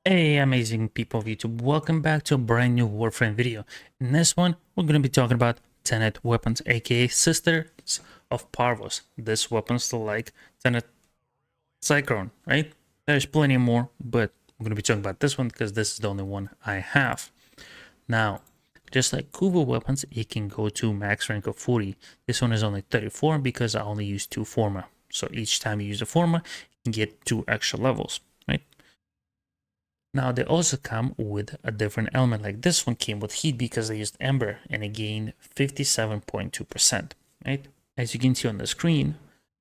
Hey, amazing people of YouTube, welcome back to a brand new Warframe video. In this one, we're going to be talking about Tenet weapons, aka Sisters of Parvos. This weapon's like Tenet Cyclone, right? There's plenty more, but I'm going to be talking about this one because this is the only one I have. Now, just like Kuva weapons, it can go to max rank of 40. This one is only 34 because I only use 2 Forma. So each time you use a Forma, you can get 2 extra levels, right? Now they also come with a different element, like this one came with heat because they used ember and it gained 57.2%, right? As you can see on the screen,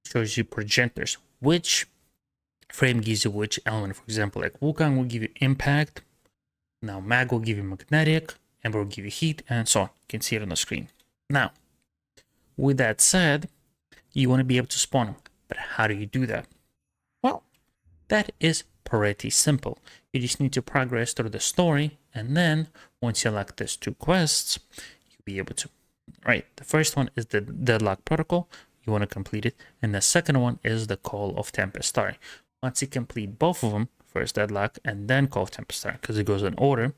it shows you progenitors, which frame gives you which element. For example, like Wukong will give you impact, now Mag will give you magnetic, ember will give you heat, and so on. You can see it on the screen. Now, with that said, you want to be able to spawn them, but how do you do that? Well, that is pretty simple. You just need to progress through the story, and then once you unlock these 2 quests, you'll be able to. Right, the first one is the Deadlock Protocol. You want to complete it, and the second one is the Call of Tempestari. Once you complete both of them, first Deadlock and then Call of Tempestari, because it goes in order,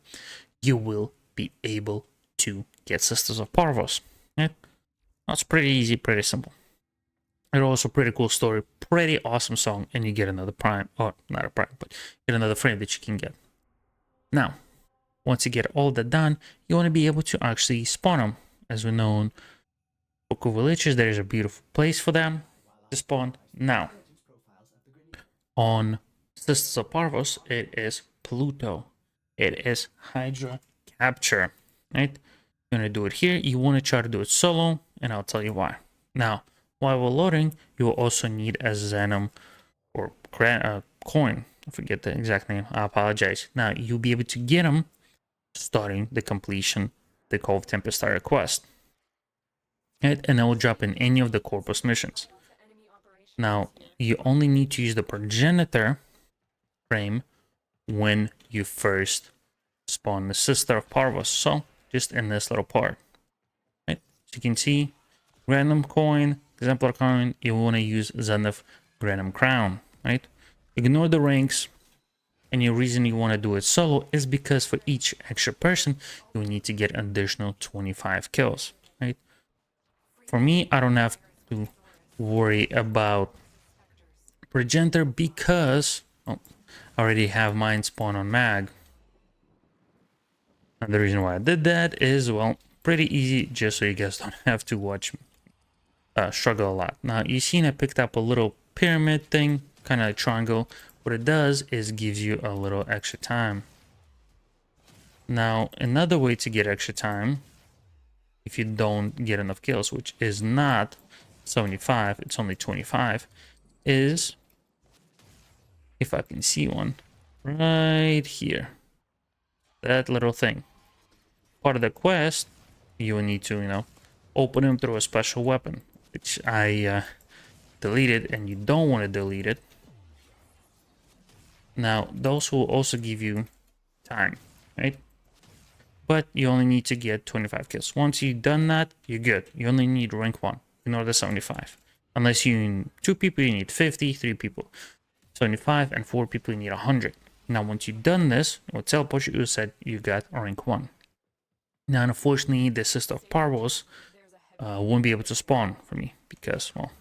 you will be able to get Sisters of Parvos. Right? That's pretty easy, pretty simple. And also pretty cool story, pretty awesome song, and you get another prime, or not a prime, but get another frame that you can get. Now, once you get all that done, you want to be able to actually spawn them. As we know in Book of Villages, there is a beautiful place for them to spawn. Now, on Sisters of Parvos, it is Pluto. It is Hydra Capture, right? You're going to do it here. You want to try to do it solo, and I'll tell you why. Now, while we're loading, you will also need a Xenom or coin. I forget the exact name. I apologize. Now, you'll be able to get them starting the completion, the Call of Tempestari quest. Right? And it will drop in any of the Corpus missions. Now, you only need to use the Progenitor frame when you first spawn the Sister of Parvos. So, just in this little part. Right? So you can see, random coin, exemplar coin, you want to use Zenith Random Crown, right? Ignore the ranks, and your reason you want to do it solo is because for each extra person, you need to get an additional 25 kills, right? For me, I don't have to worry about Progenitor because I already have mine spawn on Mag. And the reason why I did that is, well, pretty easy, just so you guys don't have to watch struggle a lot. Now, you've seen I picked up a little pyramid thing, kind of like triangle. What it does is gives you a little extra time. Now, another way to get extra time, if you don't get enough kills, which is not 75, it's only 25, is, if I can see one, right here. That little thing. Part of the quest, you will need to, open them through a special weapon, which I deleted, and you don't want to delete it. Now, those will also give you time, right? But you only need to get 25 kills. Once you've done that, you're good. You only need rank 1 in order to 75. Unless you need 2 people, you need 50, 3 people 75, and 4 people, you need 100. Now, once you've done this, it will teleport you said you got rank 1. Now, unfortunately, the Sister of Parvos won't be able to spawn for me because, well,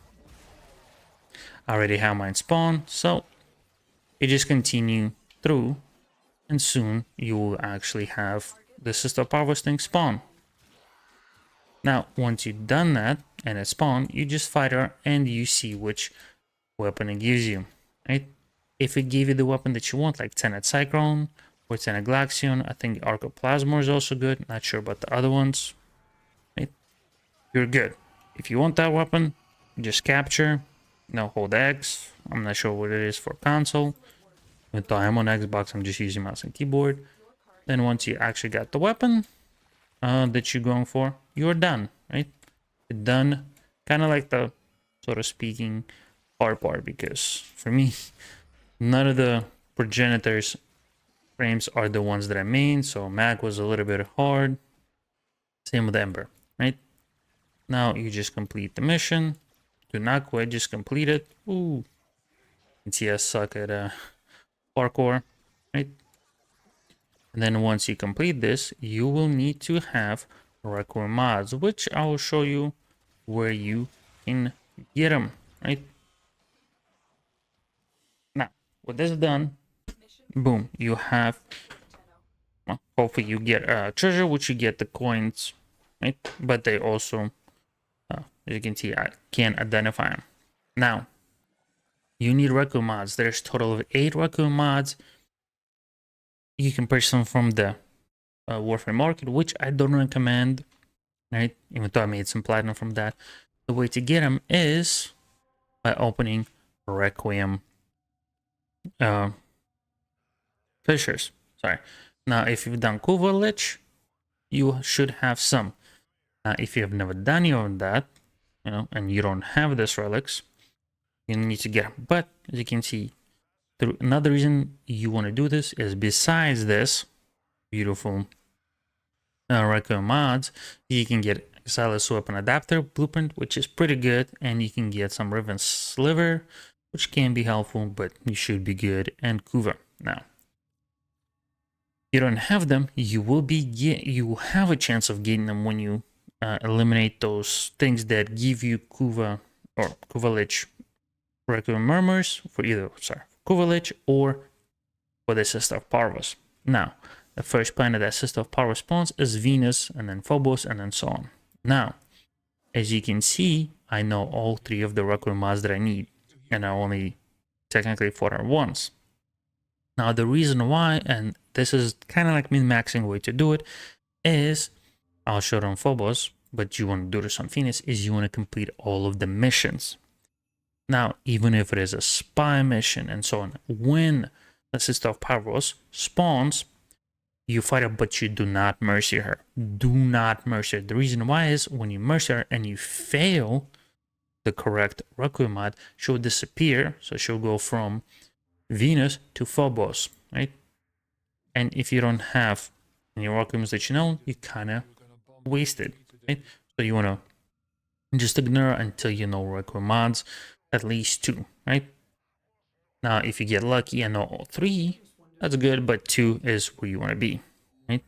I already have mine spawn. So, you just continue through, and soon you will actually have the Sister of Parvos thing spawn. Now, once you've done that and it's spawned, you just fight her and you see which weapon it gives you, right? If it gave you the weapon that you want, like Tenet Cyclone or Tenet Glaxion, I think Arcoplasma is also good. Not sure about the other ones, right? You're good. If you want that weapon, just capture, hold X. I'm not sure what it is for console. With I'm on Xbox, I'm just using mouse and keyboard. Then once you actually got the weapon that you're going for, you're done, right? You're done. Kind of like the, sort of speaking, hard part, because for me, none of the progenitors frames are the ones that I made, so Mag was a little bit hard. Same with Ember, right? Now you just complete the mission. Do not quit, just complete it. Ooh. You can see I suck at parkour, right? And then once you complete this, you will need to have Requiem mods, which I will show you where you can get them, right? Now, with this done, boom, you have, well, hopefully you get a treasure, which you get the coins, right? But they also, as you can see, I can't identify them. Now, you need Requiem mods. There's a total of 8 Requiem mods. You can purchase them from the Warframe market, which I don't recommend, right? Even though I made some platinum from that. The way to get them is by opening Requiem uh, fissures. Sorry. Now, if you've done Kuva Lich, you should have some. Now, if you have never done any of that, you know, and you don't have this relics, you need to get them. But as you can see, another reason you want to do this is besides this beautiful Requiem mods, you can get Xylus Weapon Adapter Blueprint, which is pretty good, and you can get some Riven Sliver, which can be helpful, but you should be good, and Kuva. Now, you don't have them, you have a chance of getting them when you eliminate those things that give you Kuva or Kuva Lich Requiem Murmurs for either, Kuva Lich or for the Sister of Parvos. Now, the first planet that Sister of Parvos spawns is Venus, and then Phobos, and then so on. Now, as you can see, I know all 3 of the Requiem mods that I need, and I only technically fought her once. Now, the reason why, and this is kind of like min-maxing way to do it, is, I'll show it on Phobos, but you want to do this on Venus, is you want to complete all of the missions. Now, even if it is a spy mission and so on, when the Sister of Parvos spawns, you fight her, but you do not mercy her. Do not mercy her. The reason why is when you mercy her and you fail the correct Requiem mod, she'll disappear. So she'll go from Venus to Phobos, right? And if you don't have any Requiems that you know, you kind of wasted, right? So you want to just ignore until you know Requiem mods, at least 2, right? Now, if you get lucky and know all 3, that's good, but 2 is where you want to be, right?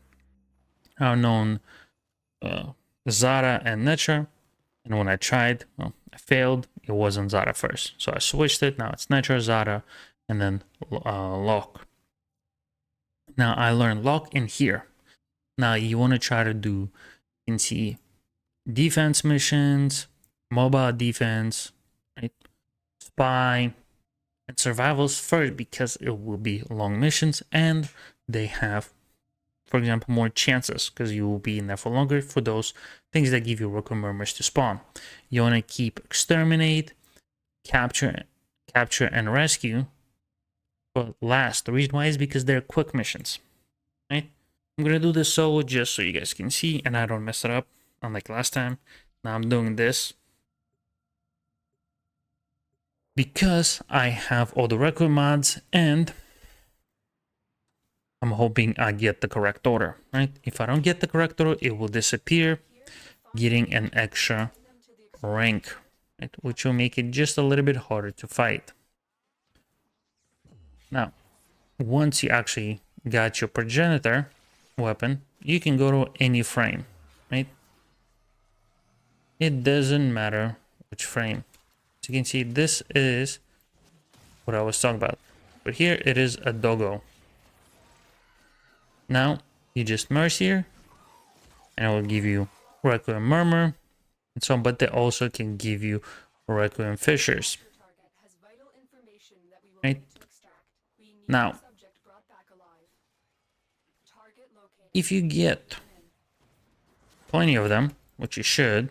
I've known Zara and Netra, and when I tried, well, I failed. It wasn't Zara first, so I switched it. Now it's Netra, Zara, and then Lock. Now I learned Lock in here. Now you want to try to do, you can see defense missions, mobile defense, right? Spy, and survivals first because it will be long missions and they have, for example, more chances because you will be in there for longer for those things that give you Requiem Murmurs to spawn. You want to keep Exterminate, Capture, and Rescue for last. The reason why is because they're quick missions, right? I'm going to do this solo just so you guys can see and I don't mess it up unlike last time. Now I'm doing this because I have all the Requiem mods and I'm hoping I get the correct order, right? If I don't get the correct order, it will disappear, getting an extra rank, right? Which will make it just a little bit harder to fight. Now, once you actually got your Progenitor weapon, you can go to any frame, right? It doesn't matter which frame. As you can see, this is what I was talking about. But here it is a doggo. Now, you just mercy here, and it will give you Requiem Murmur, and so on, but they also can give you Requiem Fissures. Right? Now, if you get plenty of them, which you should,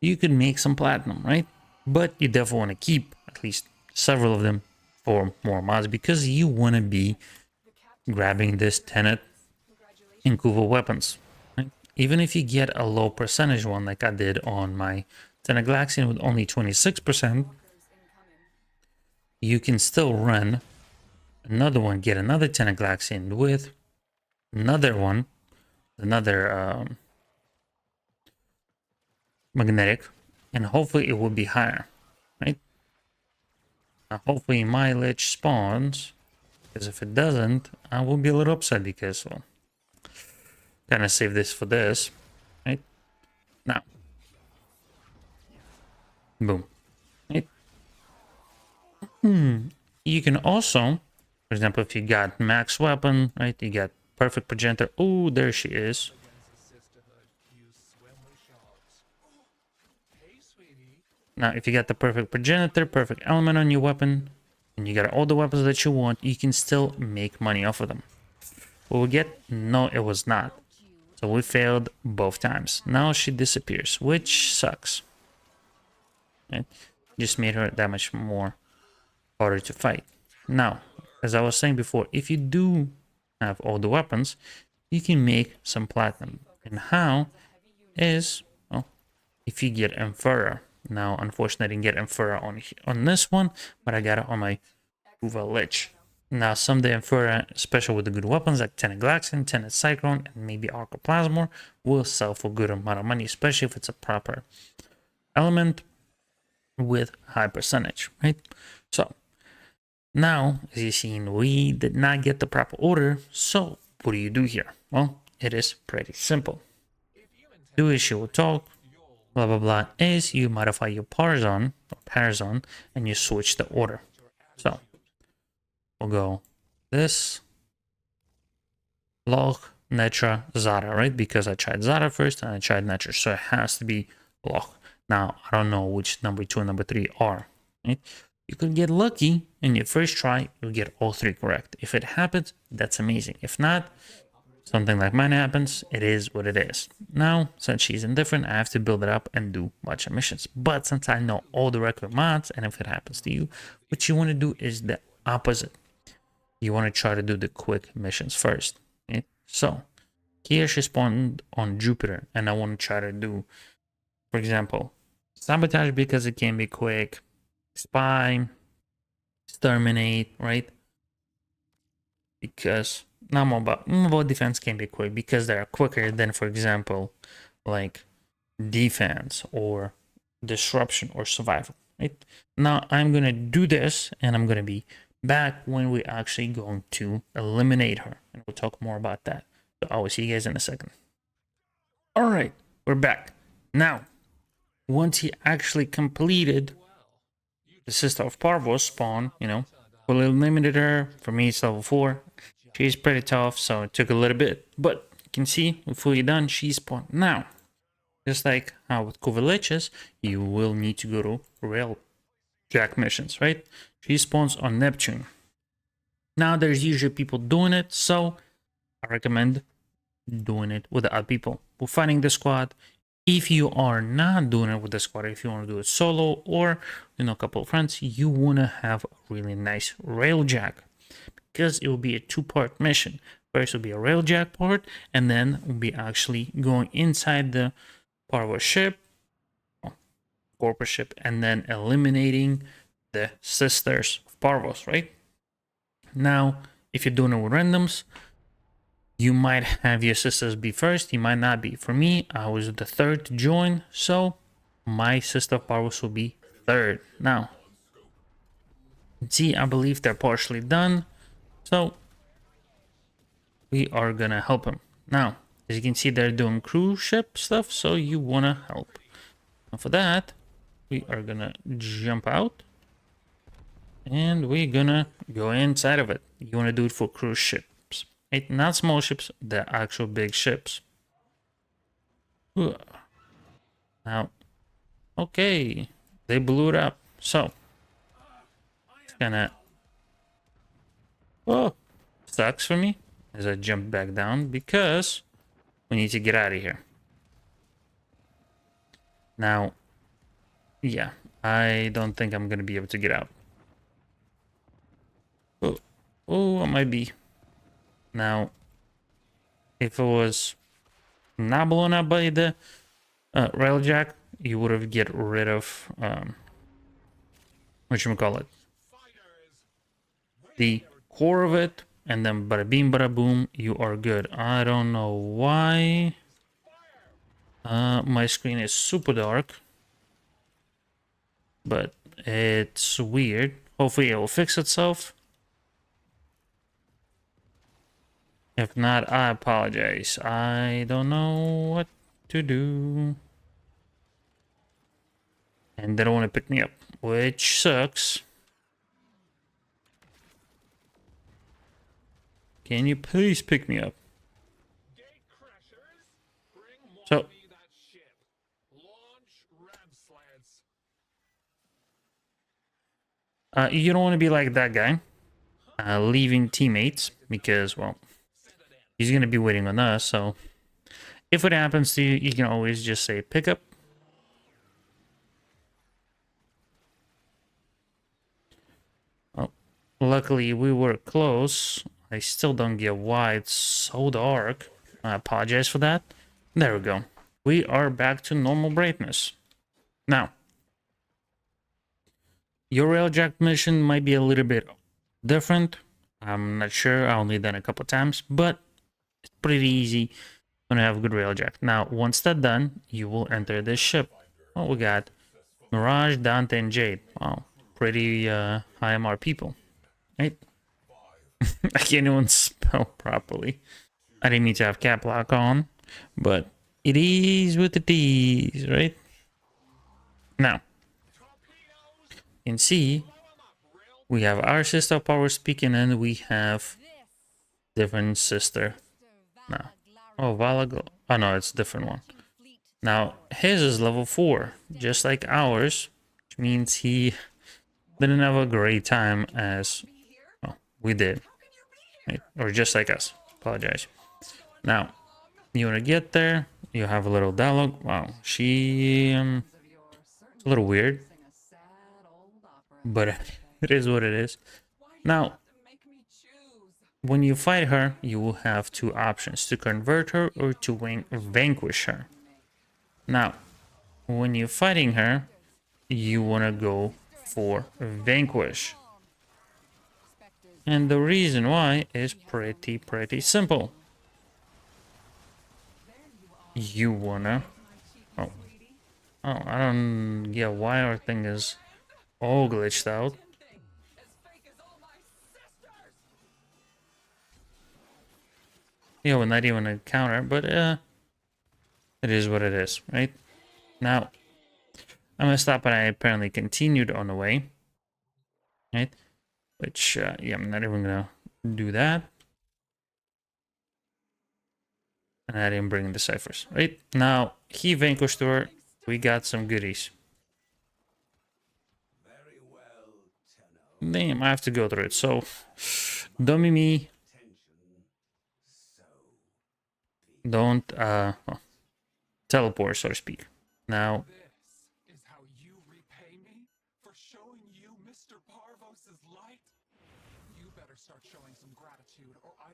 you could make some platinum, right? But you definitely want to keep at least several of them for more mods because you want to be grabbing this Tenet and Kuva weapons. Right? Even if you get a low percentage one like I did on my Tenet Galaxian with only 26%, you can still run another one, get another Tenet Galaxian with another one, another magnetic, and hopefully it will be higher, right? Now, hopefully my Lich spawns Because if it doesn't, I will be a little upset because, well, kind of save this for this, right? Now, boom. Right? You can also, for example, if you got max weapon, right? You got perfect progenitor. Oh, there she is. Now, if you got the perfect progenitor, perfect element on your weapon, and you got all the weapons that you want, you can still make money off of them. Will we get? No, it was not. So we failed both times. Now she disappears, which sucks. Right? Just made her that much more harder to fight. Now, as I was saying before, if you do have all the weapons, you can make some platinum. And how is, well, if you get Emperor. Now, unfortunately, I didn't get Emperor on this one, but I got it on my Uva Lich. Now, someday Emperor, especially with the good weapons like Tenet Glaxon, Tenet Cyclone, and maybe Arcoplasmor, will sell for good amount of money, especially if it's a proper element with high percentage, right? So, now, as you've seen, we did not get the proper order, so what do you do here? Well, it is pretty simple. Do as she will talk, blah blah blah, is you modify your Parazon, and you switch the order. So, we'll go this, Log, Netra, Zara, right? Because I tried Zara first and I tried Netra, so it has to be Log. Now, I don't know which number 2 and number 3 are, right? You could get lucky in your first try, you'll get all 3 correct. If it happens, that's amazing. If not, something like mine happens, it is what it is. Now, since she's indifferent, I have to build it up and do a bunch of missions. But since I know all the record mods, and if it happens to you, what you want to do is the opposite. You want to try to do the quick missions first. Okay? So, here she spawned on Jupiter, and I want to try to do, for example, Sabotage because it can be quick, Spy, Exterminate, right? Because mobile defense can be quick because they are quicker than, for example, like defense or disruption or survival, right? Now I'm gonna do this and I'm gonna be back when we're actually going to eliminate her, and we'll talk more about that. So I will see you guys in a second. All right, we're back. Now, once he actually completed the Sister of Parvos spawn, you know, we eliminated her. For me, it's level 4. She's pretty tough, so it took a little bit. But you can see, we're fully done. She's spawned. Now, just like how with Kovaliches, you will need to go to Rail Jack missions, right? She spawns on Neptune. Now, there's usually people doing it, so I recommend doing it with the other people. We're fighting the squad. If you are not doing it with the squad, if you want to do it solo or a couple of friends, you want to have a really nice railjack because it will be a 2-part mission. First will be a railjack part, and then we'll be actually going inside the Parvo ship, corporate ship, and then eliminating the sisters of Parvos, right? Now, if you're doing it with randoms, you might have your sisters be first, you might not be. For me, I was the third to join, so my sister Parvos will be third. Now, see, I believe they're partially done, so we are gonna help them. Now, as you can see, they're doing cruise ship stuff, so you wanna help. And for that, we are gonna jump out, and we're gonna go inside of it. You wanna do it for cruise ships, right? Not small ships, the actual big ships. Now, okay, they blew it up, so it's gonna, oh, sucks for me as I jump back down because we need to get out of here. Now, yeah, I don't think I'm gonna be able to get out. Oh, I might be. Now, if it was not blown up by the railjack, you would have get rid of whatchamacallit, the core of it, and then bada beam bada boom, you are good. I don't know why my screen is super dark, but it's weird. Hopefully it will fix itself. If not, I apologize. I don't know what to do. And they don't want to pick me up, which sucks. Can you please pick me up? So, you don't want to be like that guy, leaving teammates, because, well, he's going to be waiting on us, so if it happens to you, you can always just say pick up. Oh, luckily we were close. I still don't get why it's so dark. I apologize for that. There we go. We are back to normal brightness. Now, your railjack mission might be a little bit different. I'm not sure. I only done a couple times, but it's pretty easy when you have a good railjack. Now, once that's done, you will enter this ship. Well, we got Mirage, Dante, and Jade. Wow, pretty high MR people, right? I can't even spell properly. I didn't mean to have cap lock on, but it is what it is, right? Now, you can see we have our sister power speaking, and we have different sister. Now, oh, Valago. Oh no, it's a different one. Now, his is level 4, just like ours, which means he didn't have a great time as we did. Right? Or just like us. Apologize. Now, you want to get there, you have a little dialogue. Wow, she a little weird, but it is what it is. Now, when you fight her, you will have two options: to convert her or to vanquish her. Now, when you're fighting her, you want to go for vanquish. And the reason why is pretty simple. You wanna... Oh, I don't get why our thing is all glitched out. Yeah, we're not even a counter, but it is what it is, right? Now, I'm gonna stop, and I apparently continued on the way, right? Which, yeah, I'm not even gonna do that. And I didn't bring the ciphers, right? Now, he vanquished her. We got some goodies. Damn, I have to go through it. So, dummy me. Don't, well, teleport, so to speak. Now,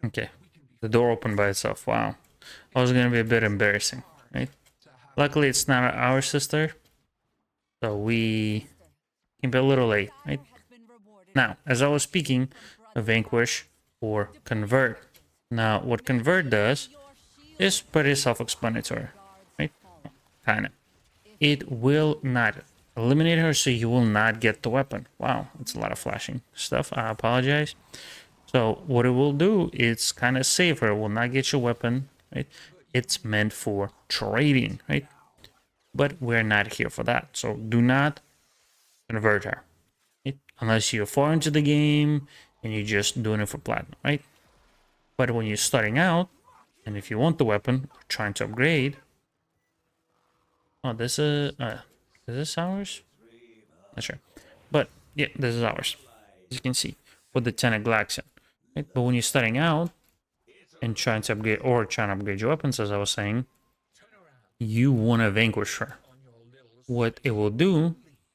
okay, the door opened by itself. Wow, that was gonna be a bit embarrassing, right? Luckily, it's not our sister, so we can be a little late, right? Now, as I was speaking, a vanquish or convert. Now, what convert does is pretty self-explanatory, right? Kinda. It will not eliminate her, so you will not get the weapon. Wow, it's a lot of flashing stuff. I apologize. So what it will do, it's kind of safer. It will not get your weapon, right? It's meant for trading, right? But we're not here for that. So do not convert her, right? Unless you're far into the game and you're just doing it for platinum, right? But when you're starting out, and if you want the weapon, trying to upgrade. Oh, this is this ours? Not sure. But yeah, this is ours. As you can see, with the Tenet Glaxion. Right? But when you're starting out and trying to upgrade your weapons, as I was saying, you want to vanquish her. What it will do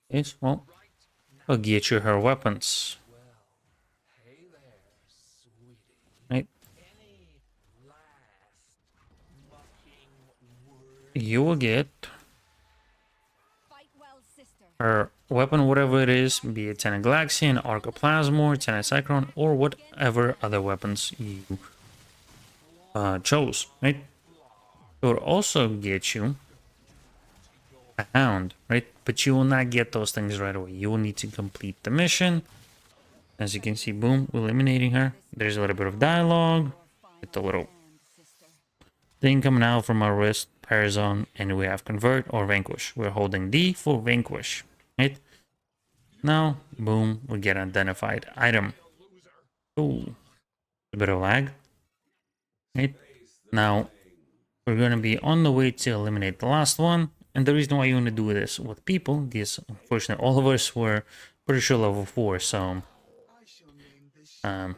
is, well, it'll get you her weapons. Right? You will get her weapon, whatever it is, be it Tenet Glaxion, Arcoplasmor, Tenet Cyclone, or whatever other weapons you chose, right? It will also get you a Hound, right? But you will not get those things right away. You will need to complete the mission. As you can see, boom, eliminating her. There's a little bit of dialogue. With the little thing coming out from our wrist, Parazone, and we have Convert or Vanquish. We're holding D for Vanquish, right? Now, boom, we get identified item. Ooh, a bit of lag, right? Now, we're going to be on the way to eliminate the last one. And the reason why you want to do this with people is, unfortunately, all of us were pretty sure level 4, so um,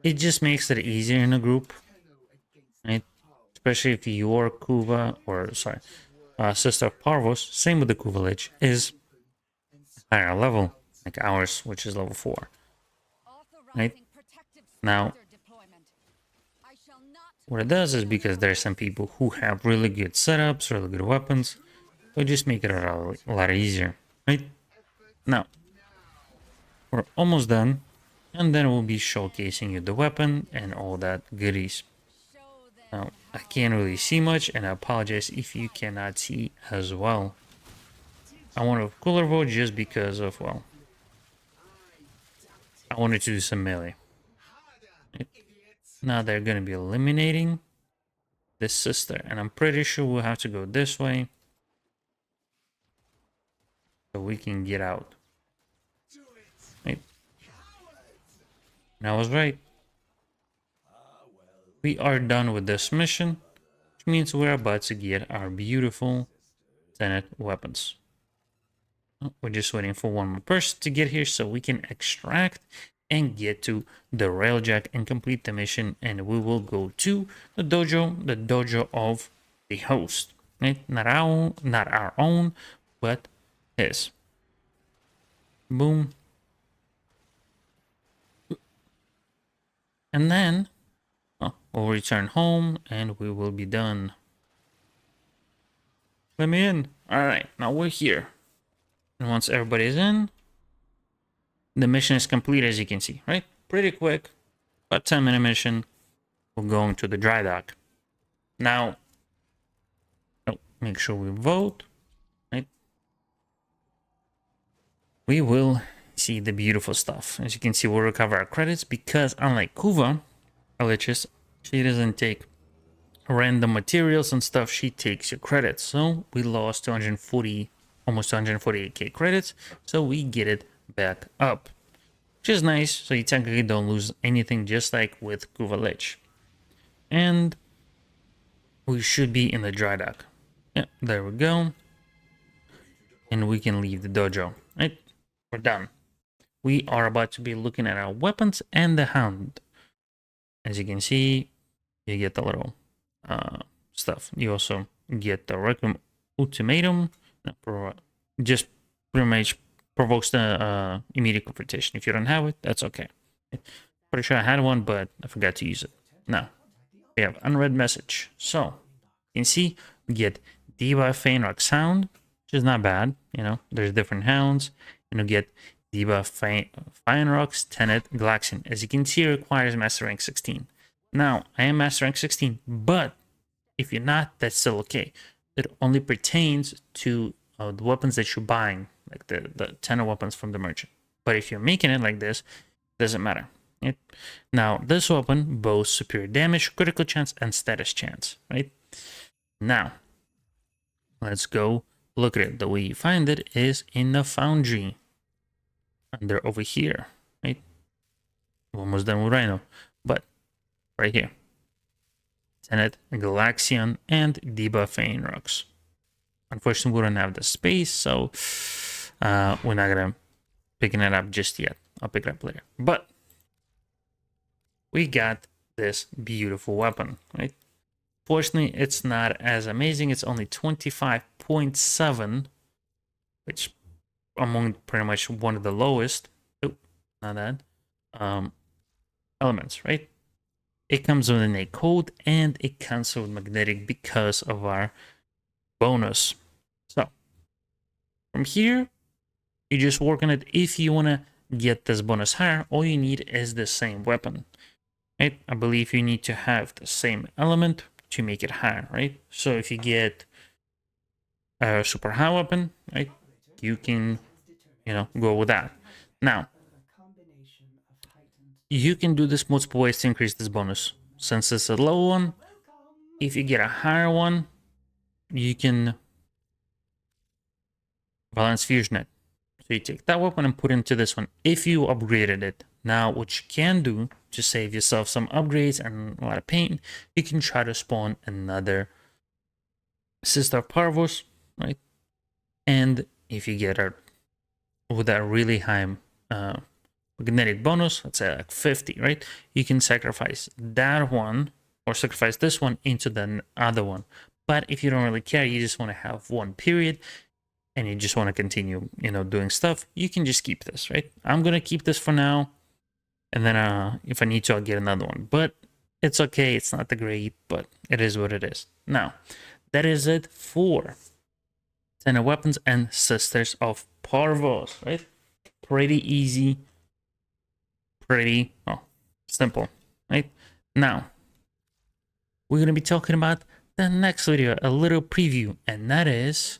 it just makes it easier in a group, right? Especially if your Kuva, or sorry, Sister of Parvos, same with the Kuva Lich, is higher level, like ours, which is level 4, right? Now, what it does is because there's some people who have really good setups, really good weapons, so just make it a lot easier, right? Now, we're almost done, and then we'll be showcasing you the weapon and all that goodies. Now, I can't really see much, and I apologize if you cannot see as well. I want a cooler vote just because of, well, I wanted to do some melee. Now they're going to be eliminating this sister, and I'm pretty sure we'll have to go this way so we can get out. Right. And I was right. We are done with this mission, which means we're about to get our beautiful Tenet weapons. We're just waiting for one more person to get here so we can extract and get to the railjack and complete the mission, and we will go to the dojo of the host, right? Not our own, but his. Boom. And then we'll return home and we will be done. Let me in. All right, now we're here. And once everybody's in, the mission is complete, as you can see, right? Pretty quick, about 10-minute mission. We're going to the dry dock. Now, make sure we vote, right? We will see the beautiful stuff. As you can see, we'll recover our credits because unlike Kuva, Alichis, she doesn't take random materials and stuff. She takes your credits. So we lost 240, almost 248k credits. So we get it back up, which is nice. So you technically don't lose anything, just like with Kuva Lich. And we should be in the dry dock. Yeah, there we go. And we can leave the dojo, right? We're done. We are about to be looking at our weapons and the Hound. As you can see, you get the little stuff. You also get the Requiem Ultimatum. Just pretty much provokes the immediate confrontation. If you don't have it, that's okay. Pretty sure I had one, but I forgot to use it. Now, we have unread message. So, you can see we get Diva Fainrock's Hound, which is not bad. You know, there's different hounds. And you get Diva Fainrock's Tenet Galaxian. As you can see, it requires Master Rank 16. Now, I am Master Rank 16, but if you're not, that's still okay. It only pertains to the weapons that you're buying, like the Tenet weapons from the merchant. But if you're making it like this, it doesn't matter. Right? Now, this weapon boasts superior damage, critical chance, and status chance, right? Now, let's go look at it. The way you find it is in the foundry. And they're over here, right? Almost done with Rhino, but right here. Tenet, Galaxian, and Diva Fainrocks. Unfortunately, we don't have the space, so we're not gonna picking it up just yet. I'll pick it up later. But we got this beautiful weapon, right? Fortunately, it's not as amazing. It's only 25.7, which among pretty much one of the lowest. Oh, not that. Elements, right? It comes with an A code and it comes with magnetic because of our bonus. So from here, you just work on it. If you want to get this bonus higher, all you need is the same weapon, right? I believe you need to have the same element to make it higher, right? So if you get a super high weapon, right, you can, go with that. Now, you can do this multiple ways to increase this bonus. since it's a low one, if you get a higher one, you can balance fusion it. So you take that weapon and put it into this one if you upgraded it. Now, what you can do to save yourself some upgrades and a lot of pain, you can try to spawn another Sister of Parvos, right? And if you get her with that really high magnetic bonus, let's say like 50, right? You can sacrifice that one or sacrifice this one into the other one. But if you don't really care, you just want to have one period and you just want to continue, doing stuff, you can just keep this, right? I'm going to keep this for now. And then if I need to, I'll get another one. But it's okay. It's not the great, but it is what it is. Now, that is it for Tenet weapons and Sisters of Parvos, right? Pretty easy. Pretty simple, right? Now, we're going to be talking about the next video, a little preview, and that is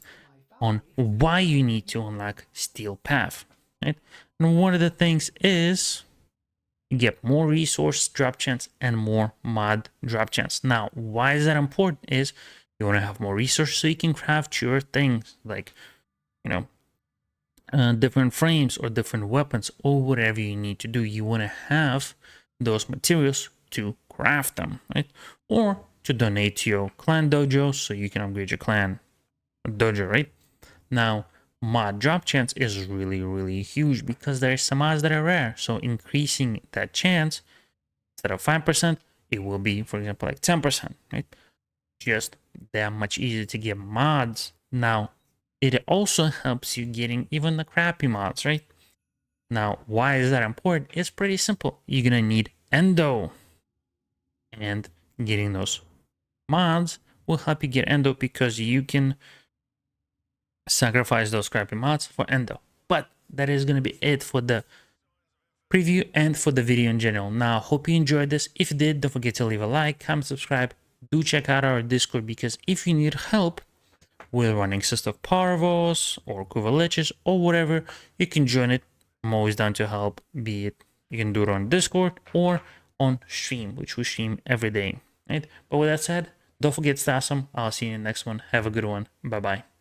on why you need to unlock Steel Path, right? And one of the things is you get more resource drop chance and more mod drop chance. Now, why is that important? Is you want to have more resources so you can craft your things like, different frames or different weapons or whatever you need to do. You want to have those materials to craft them, right? Or to donate to your clan dojo so you can upgrade your clan dojo, right? Now, mod drop chance is really, really huge because there are some mods that are rare. So increasing that chance, instead of 5%, it will be, for example, like 10%, right? Just that much easier to get mods. Now, it also helps you getting even the crappy mods, right? Now, why is that important? It's pretty simple. You're going to need endo. And getting those mods will help you get endo because you can sacrifice those crappy mods for endo. But that is going to be it for the preview and for the video in general. Now, hope you enjoyed this. If you did, don't forget to leave a like, comment, subscribe. Do check out our Discord because if you need help with running Sister of Parvos or Kuvaliches or whatever, you can join it. I'm always down to help, be it you can do it on Discord or on stream, which we stream every day, right? But with that said, don't forget to stay awesome. I'll see you in the next one. Have a good one. Bye-bye.